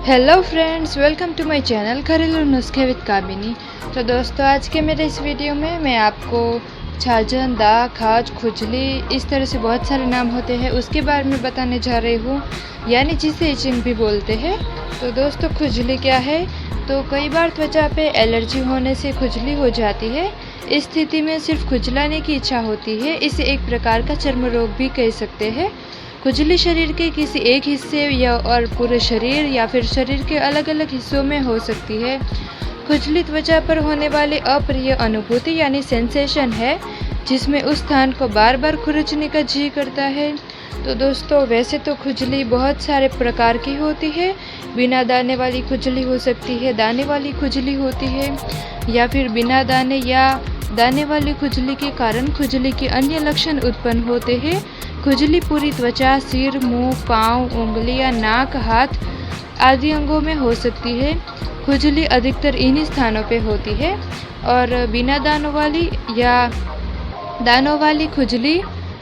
Hello friends, welcome to my channel घरेलू नुस्खे with कामिनी। तो दोस्तों, आज के मेरे इस वीडियो में मैं आपको छाजन, दाग, खाज, खुजली, इस तरह से बहुत सारे नाम होते हैं उसके बारे में बताने जा रही हूँ, यानी जिसे इचिंग भी बोलते हैं। तो दोस्तों, खुजली क्या है? तो कई बार त्वचा पे एलर्जी होने से खुजली हो जाती है। इस स्थिति में सिर्फ खुजलाने की इच्छा होती है। इसे एक प्रकार का चर्म रोग भी कह सकते हैं। खुजली शरीर के किसी एक हिस्से या और पूरे शरीर या फिर शरीर के अलग अलग हिस्सों में हो सकती है। खुजली त्वचा पर होने वाली अप्रिय अनुभूति यानी सेंसेशन है, जिसमें उस स्थान को बार बार खुरचने का जी करता है। तो दोस्तों, वैसे तो खुजली बहुत सारे प्रकार की होती है। बिना दाने वाली खुजली हो सकती है, दाने वाली खुजली होती है, या फिर बिना दाने या दाने वाली खुजली के कारण खुजली के अन्य लक्षण उत्पन्न होते हैं। खुजली पूरी त्वचा, सिर, मुंह, पाँव, उंगलियां, नाक, हाथ आदि अंगों में हो सकती है। खुजली अधिकतर इन्हीं स्थानों पे होती है। और बिना दानों वाली या दानों वाली खुजली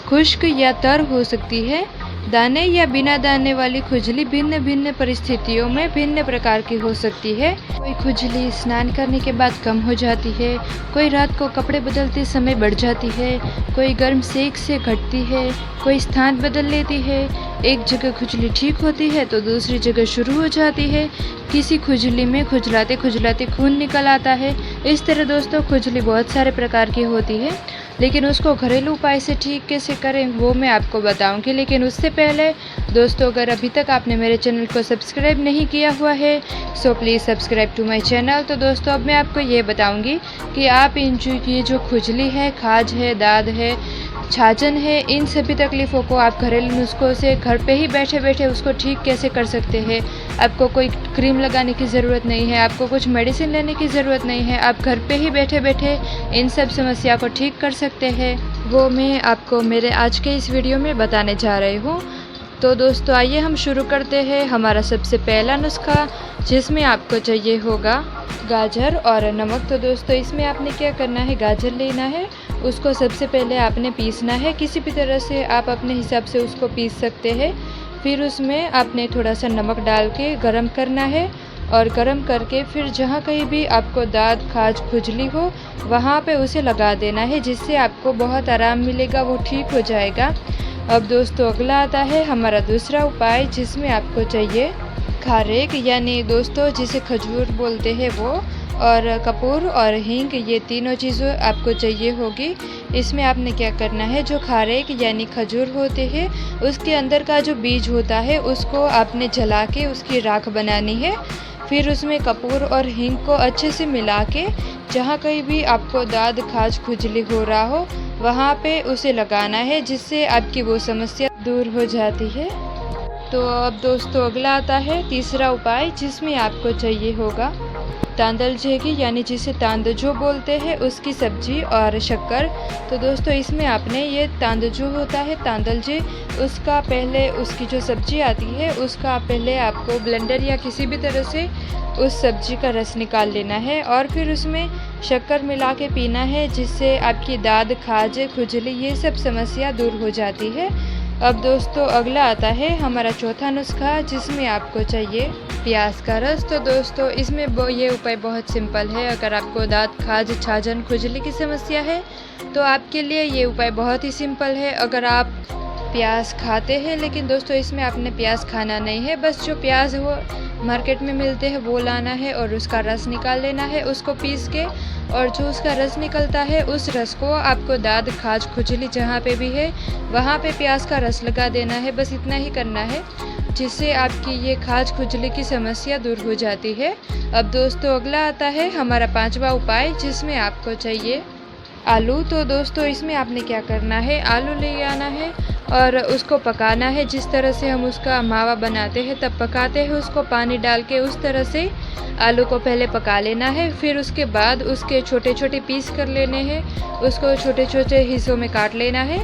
खुश्क या तर हो सकती है। दाने या बिना दाने वाली खुजली भिन्न भिन्न परिस्थितियों में भिन्न प्रकार की हो सकती है। कोई खुजली स्नान करने के बाद कम हो जाती है, कोई रात को कपड़े बदलते समय बढ़ जाती है, कोई गर्म सेक से घटती है, कोई स्थान बदल लेती है। एक जगह खुजली ठीक होती है तो दूसरी जगह शुरू हो जाती है। किसी खुजली में खुजलाते खुजलाते खून निकल आता है। इस तरह दोस्तों, खुजली बहुत सारे प्रकार की होती है, लेकिन उसको घरेलू उपाय से ठीक कैसे करें वो मैं आपको बताऊंगी। लेकिन उससे पहले दोस्तों, अगर अभी तक आपने मेरे चैनल को सब्सक्राइब नहीं किया हुआ है so please subscribe to my channel. तो दोस्तों, अब मैं आपको ये बताऊंगी कि आप ये जो खुजली है, खाज है, दाद है, छाजन है, इन सभी तकलीफ़ों को आप घरेलू नुस्खों से घर पे ही बैठे बैठे उसको ठीक कैसे कर सकते हैं। आपको कोई क्रीम लगाने की ज़रूरत नहीं है, आपको कुछ मेडिसिन लेने की ज़रूरत नहीं है। आप घर पे ही बैठे बैठे इन सब समस्या को ठीक कर सकते हैं। वो मैं आपको मेरे आज के इस वीडियो में बताने जा रही हूँ। तो दोस्तों, आइए हम शुरू करते हैं। हमारा सबसे पहला नुस्खा, जिसमें आपको चाहिए होगा गाजर और नमक। तो दोस्तों, इसमें आपने क्या करना है, गाजर लेना है, उसको सबसे पहले आपने पीसना है। किसी भी तरह से आप अपने हिसाब से उसको पीस सकते हैं। फिर उसमें आपने थोड़ा सा नमक डाल के गरम करना है, और गरम करके फिर जहाँ कहीं भी आपको दाद, खाज, खुजली हो वहाँ पे उसे लगा देना है, जिससे आपको बहुत आराम मिलेगा, वो ठीक हो जाएगा। अब दोस्तों, अगला आता है हमारा दूसरा उपाय, जिसमें आपको चाहिए खारेक, यानी दोस्तों जिसे खजूर बोलते हैं वो, और कपूर और हींग, ये तीनों चीज़ें आपको चाहिए होगी। इसमें आपने क्या करना है, जो खारेक यानी खजूर होते हैं उसके अंदर का जो बीज होता है उसको आपने जला के उसकी राख बनानी है। फिर उसमें कपूर और हींग को अच्छे से मिला के जहाँ कहीं भी आपको दाद, खाज, खुजली हो रहा हो वहाँ पे उसे लगाना है, जिससे आपकी वो समस्या दूर हो जाती है। तो अब दोस्तों, अगला आता है तीसरा उपाय, जिसमें आपको चाहिए होगा तांदलजे की, यानी जिसे तांदजो बोलते हैं, उसकी सब्जी और शक्कर। तो दोस्तों, इसमें आपने ये तांदजो होता है, तांदलजे, उसका पहले उसकी जो सब्जी आती है उसका पहले आपको ब्लेंडर या किसी भी तरह से उस सब्जी का रस निकाल लेना है, और फिर उसमें शक्कर मिला के पीना है, जिससे आपकी दाद, खाज, खुजली ये सब समस्या दूर हो जाती है। अब दोस्तों, अगला आता है हमारा चौथा नुस्खा, जिसमें आपको चाहिए प्याज का रस। तो दोस्तों, इसमें ये उपाय बहुत सिंपल है। अगर आपको दाँत, खाज, छाजन, खुजली की समस्या है तो आपके लिए ये उपाय बहुत ही सिंपल है। अगर आप प्याज खाते हैं, लेकिन दोस्तों इसमें आपने प्याज खाना नहीं है, बस जो प्याज वो मार्केट में मिलते हैं वो लाना है और उसका रस निकाल लेना है, उसको पीस के, और जो उसका रस निकलता है उस रस को आपको दाद, खाज, खुजली जहाँ पे भी है वहाँ पे प्याज का रस लगा देना है। बस इतना ही करना है, जिससे आपकी ये खाज, खुजली की समस्या दूर हो जाती है। अब दोस्तों, अगला आता है हमारा पांचवा उपाय, जिसमें आपको चाहिए आलू। तो दोस्तों, इसमें आपने क्या करना है, आलू ले आना है और उसको पकाना है। जिस तरह से हम उसका मावा बनाते हैं तब पकाते हैं, उसको पानी डाल के उस तरह से आलू को पहले पका लेना है। फिर उसके बाद उसके छोटे छोटे पीस कर लेने हैं, उसको छोटे छोटे हिस्सों में काट लेना है,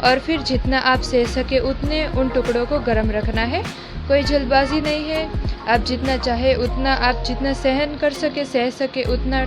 और फिर जितना आप सह सके उतने उन टुकड़ों को गर्म रखना है। कोई जल्दबाजी नहीं है, आप जितना चाहे उतना, आप जितना सहन कर सके सह सके उतना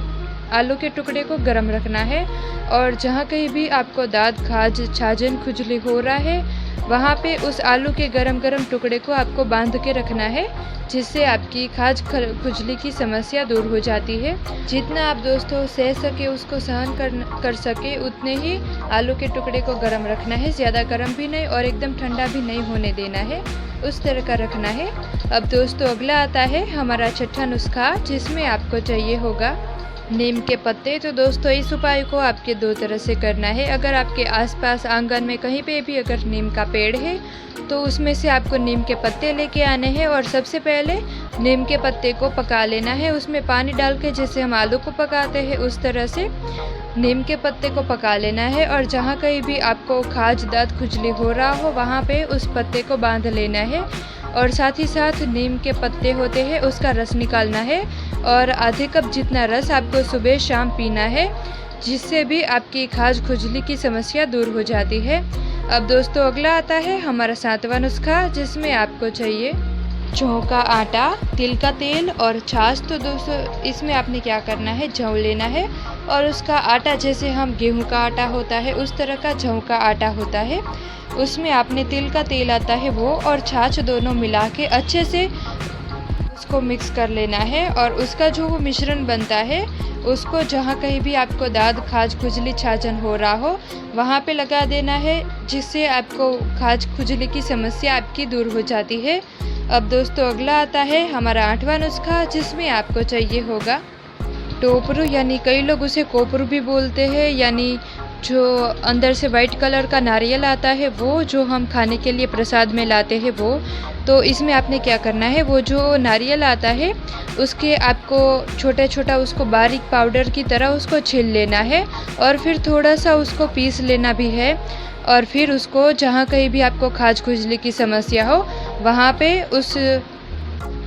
आलू के टुकड़े को गर्म रखना है। और जहाँ कहीं भी आपको दाद, खाज, छाजन, खुजली हो रहा है वहाँ पे उस आलू के गरम गरम टुकड़े को आपको बांध के रखना है, जिससे आपकी खाज खुजली की समस्या दूर हो जाती है। जितना आप दोस्तों सह सके उसको सहन कर सके उतने ही आलू के टुकड़े को गर्म रखना है, ज़्यादा गर्म भी नहीं और एकदम ठंडा भी नहीं होने देना है, उस तरह का रखना है। अब दोस्तों अगला आता है हमारा छठा नुस्खा, जिसमें आपको चाहिए होगा नीम के पत्ते। तो दोस्तों इस उपाय को आपके दो तरह से करना है। अगर आपके आसपास आंगन में कहीं पे भी अगर नीम का पेड़ है तो उसमें से आपको नीम के पत्ते लेके आने हैं और सबसे पहले नीम के पत्ते को पका लेना है। उसमें पानी डाल के जैसे हम आलू को पकाते हैं उस तरह से नीम के पत्ते को पका लेना है। और जहाँ कहीं भी आपको खाज दाँत खुजली हो रहा हो वहाँ पे उस पत्ते को बांध लेना है और साथ ही साथ नीम के पत्ते होते हैं उसका रस निकालना है और आधे कप जितना रस आपको सुबह शाम पीना है, जिससे भी आपकी खाज खुजली की समस्या दूर हो जाती है। अब दोस्तों अगला आता है हमारा सातवां नुस्खा, जिसमें आपको चाहिए जौ का आटा, तिल का तेल और छाछ। तो दोस्तों इसमें आपने क्या करना है, जौ लेना है और उसका आटा जैसे हम गेहूं का आटा होता है उस तरह का जौ का आटा होता है। उसमें आपने तिल का तेल आता है वो और छाछ दोनों मिला के अच्छे से उसको मिक्स कर लेना है और उसका जो वो मिश्रण बनता है उसको जहाँ कहीं भी आपको दाद खाज खुजली छाछन हो रहा हो वहाँ पे लगा देना है, जिससे आपको खाज खुजली की समस्या आपकी दूर हो जाती है। अब दोस्तों अगला आता है हमारा आठवां नुस्खा, जिसमें आपको चाहिए होगा टोपरू, यानी कई लोग उसे कोपरू भी बोलते हैं, यानी जो अंदर से वाइट कलर का नारियल आता है वो, जो हम खाने के लिए प्रसाद में लाते हैं वो। तो इसमें आपने क्या करना है, वो जो नारियल आता है उसके आपको छोटा छोटा उसको बारीक पाउडर की तरह उसको छील लेना है और फिर थोड़ा सा उसको पीस लेना भी है और फिर उसको जहाँ कहीं भी आपको खाज खुजली की समस्या हो वहाँ पे उस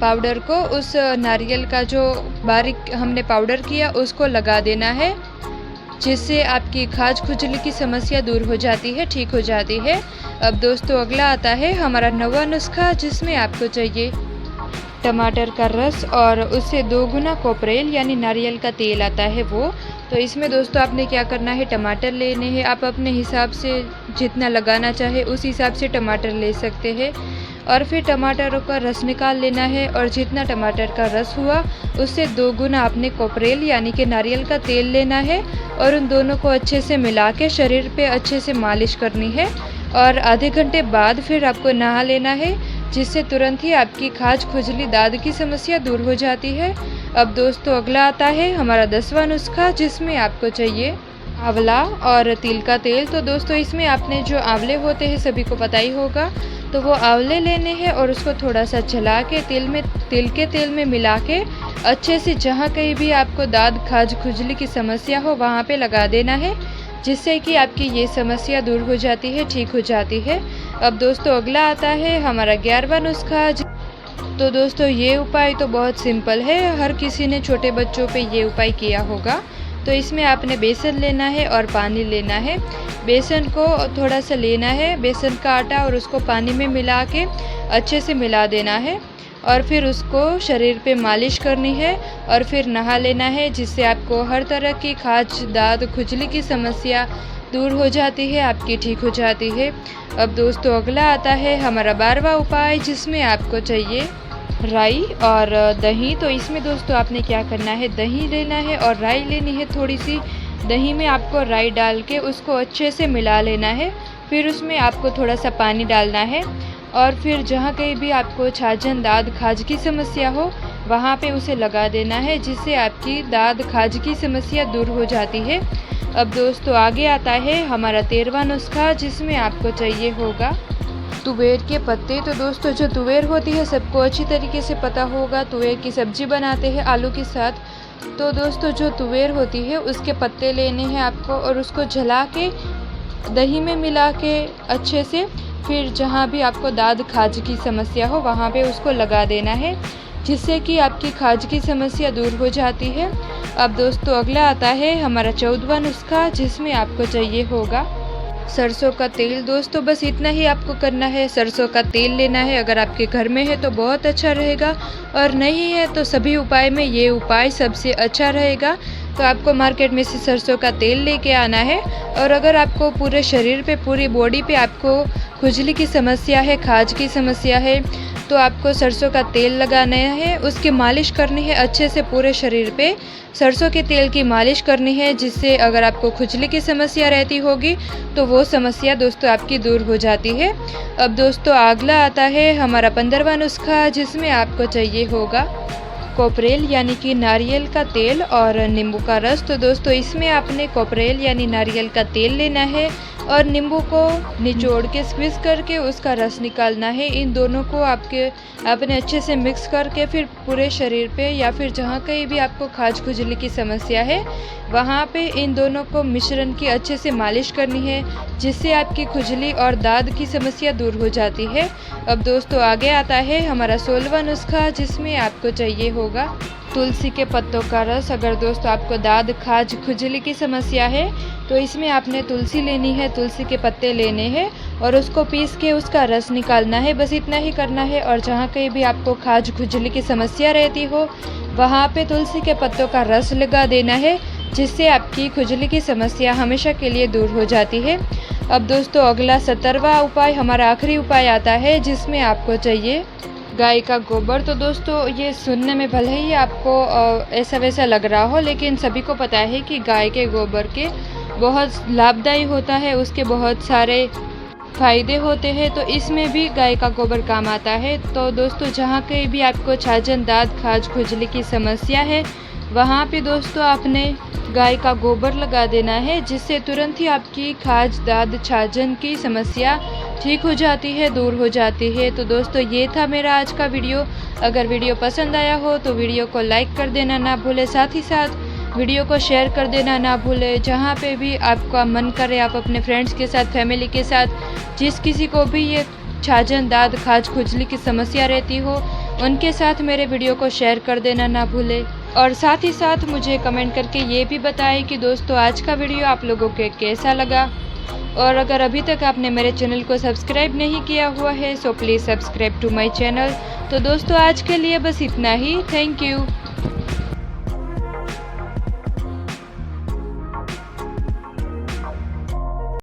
पाउडर को, उस नारियल का जो बारीक हमने पाउडर किया उसको लगा देना है, जिससे आपकी खाज खुजली की समस्या दूर हो जाती है, ठीक हो जाती है। अब दोस्तों अगला आता है हमारा नौवां नुस्खा, जिसमें आपको चाहिए टमाटर का रस और उससे 2 गुना कोपरेल यानी नारियल का तेल आता है वो। तो इसमें दोस्तों आपने क्या करना है, टमाटर लेने हैं, आप अपने हिसाब से जितना लगाना चाहे उस हिसाब से टमाटर ले सकते हैं और फिर टमाटरों का रस निकाल लेना है और जितना टमाटर का रस हुआ उससे 2 गुना आपने कोपरेल यानी कि नारियल का तेल लेना है और उन दोनों को अच्छे से मिला के शरीर पे अच्छे से मालिश करनी है और आधे घंटे बाद फिर आपको नहा लेना है, जिससे तुरंत ही आपकी खाज खुजली दाद की समस्या दूर हो जाती है। अब दोस्तों अगला आता है हमारा 10वां नुस्खा, जिसमें आपको चाहिए आंवला और तिल का तेल। तो दोस्तों इसमें आपने जो आंवले होते हैं सभी को पता ही होगा, तो वो आंवले लेने हैं और उसको थोड़ा सा जला के तिल के तेल में मिला के अच्छे से जहाँ कहीं भी आपको दाद खाज खुजली की समस्या हो वहाँ पे लगा देना है, जिससे कि आपकी ये समस्या दूर हो जाती है, ठीक हो जाती है। अब दोस्तों अगला आता है हमारा 11वां नुस्खा। तो दोस्तों ये उपाय तो बहुत सिंपल है, हर किसी ने छोटे बच्चों पे ये उपाय किया होगा। तो इसमें आपने बेसन लेना है और पानी लेना है। बेसन को थोड़ा सा लेना है, बेसन का आटा, और उसको पानी में मिला के अच्छे से मिला देना है और फिर उसको शरीर पे मालिश करनी है और फिर नहा लेना है, जिससे आपको हर तरह की खाज दाद खुजली की समस्या दूर हो जाती है, आपकी ठीक हो जाती है। अब दोस्तों अगला आता है हमारा 12वां उपाय, जिसमें आपको चाहिए राई और दही। तो इसमें दोस्तों आपने क्या करना है, दही लेना है और राई लेनी है थोड़ी सी। दही में आपको राई डाल के उसको अच्छे से मिला लेना है, फिर उसमें आपको थोड़ा सा पानी डालना है और फिर जहाँ कहीं भी आपको छाछन दाद खाज की समस्या हो वहाँ पे उसे लगा देना है, जिससे आपकी दाद खाज की समस्या दूर हो जाती है। अब दोस्तों आगे आता है हमारा 13वां नुस्खा, जिसमें आपको चाहिए होगा तुवेर के पत्ते। तो दोस्तों जो तुवेर होती है सबको अच्छी तरीके से पता होगा, तुवेर की सब्जी बनाते हैं आलू के साथ। तो दोस्तों जो तुवेर होती है उसके पत्ते लेने हैं आपको और उसको जला के दही में मिला के अच्छे से फिर जहाँ भी आपको दाद खाज की समस्या हो वहाँ पे उसको लगा देना है, जिससे कि आपकी खाज की समस्या दूर हो जाती है। अब दोस्तों अगला आता है हमारा 14वां नुस्खा, जिसमें आपको चाहिए होगा सरसों का तेल। दोस्तों बस इतना ही आपको करना है, सरसों का तेल लेना है। अगर आपके घर में है तो बहुत अच्छा रहेगा और नहीं है तो सभी उपाय में ये उपाय सबसे अच्छा रहेगा। तो आपको मार्केट में से सरसों का तेल लेके आना है। और अगर आपको पूरे शरीर पे, पूरी बॉडी पे आपको खुजली की समस्या है, खाज की समस्या है, तो आपको सरसों का तेल लगाना है। उसकी मालिश करनी है अच्छे से पूरे शरीर पे। सरसों के तेल की मालिश करनी है, जिससे अगर आपको खुजली की समस्या रहती होगी तो वो समस्या दोस्तों आपकी दूर हो जाती है। अब दोस्तों अगला आता है हमारा 15वां नुस्खा, जिसमें आपको चाहिए होगा कोपरेल यानी कि नारियल का तेल और नींबू का रस। तो दोस्तों इसमें आपने कोपरेल यानी नारियल का तेल लेना है और नींबू को निचोड़ के स्क्विज करके उसका रस निकालना है। इन दोनों को आपने अच्छे से मिक्स करके फिर पूरे शरीर पे या फिर जहाँ कहीं भी आपको खाज खुजली की समस्या है वहाँ पे इन दोनों को मिश्रण की अच्छे से मालिश करनी है, जिससे आपकी खुजली और दाद की समस्या दूर हो जाती है। अब दोस्तों आगे आता है हमारा 16वां नुस्खा, जिसमें आपको चाहिए होगा तुलसी के पत्तों का रस। अगर दोस्तों आपको दाद खाज खुजली की समस्या है तो इसमें आपने तुलसी लेनी है, तुलसी के पत्ते लेने हैं और उसको पीस के उसका रस निकालना है। बस इतना ही करना है। और जहाँ कहीं भी आपको खाज खुजली की समस्या रहती हो वहाँ पे तुलसी के पत्तों का रस लगा देना है, जिससे आपकी खुजली की समस्या हमेशा के लिए दूर हो जाती है। अब दोस्तों अगला 17वां उपाय, हमारा आखिरी उपाय आता है, जिसमें आपको चाहिए गाय का गोबर। तो दोस्तों ये सुनने में भले ही आपको ऐसा वैसा लग रहा हो, लेकिन सभी को पता है कि गाय के गोबर के बहुत लाभदायी होता है, उसके बहुत सारे फ़ायदे होते हैं। तो इसमें भी गाय का गोबर काम आता है। तो दोस्तों जहाँ कहीं भी आपको छाजन, दाद, खाज खुजली की समस्या है वहाँ पे दोस्तों आपने गाय का गोबर लगा देना है, जिससे तुरंत ही आपकी खाज, दाद, छाजन की समस्या ठीक हो जाती है, दूर हो जाती है। तो दोस्तों ये था मेरा आज का वीडियो। अगर वीडियो पसंद आया हो तो वीडियो को लाइक कर देना ना भूले, साथ ही साथ वीडियो को शेयर कर देना ना भूले। जहाँ पे भी आपका मन करे आप अपने फ्रेंड्स के साथ, फैमिली के साथ, जिस किसी को भी ये छाजन, दाद, खाज खुजली की समस्या रहती हो उनके साथ मेरे वीडियो को शेयर कर देना ना भूले। और साथ ही साथ मुझे कमेंट करके ये भी बताएं कि दोस्तों आज का वीडियो आप लोगों को कैसा लगा। और अगर अभी तक आपने मेरे चैनल को सब्सक्राइब नहीं किया हुआ है so please subscribe to my channel. तो दोस्तों आज के लिए बस इतना ही। Thank you.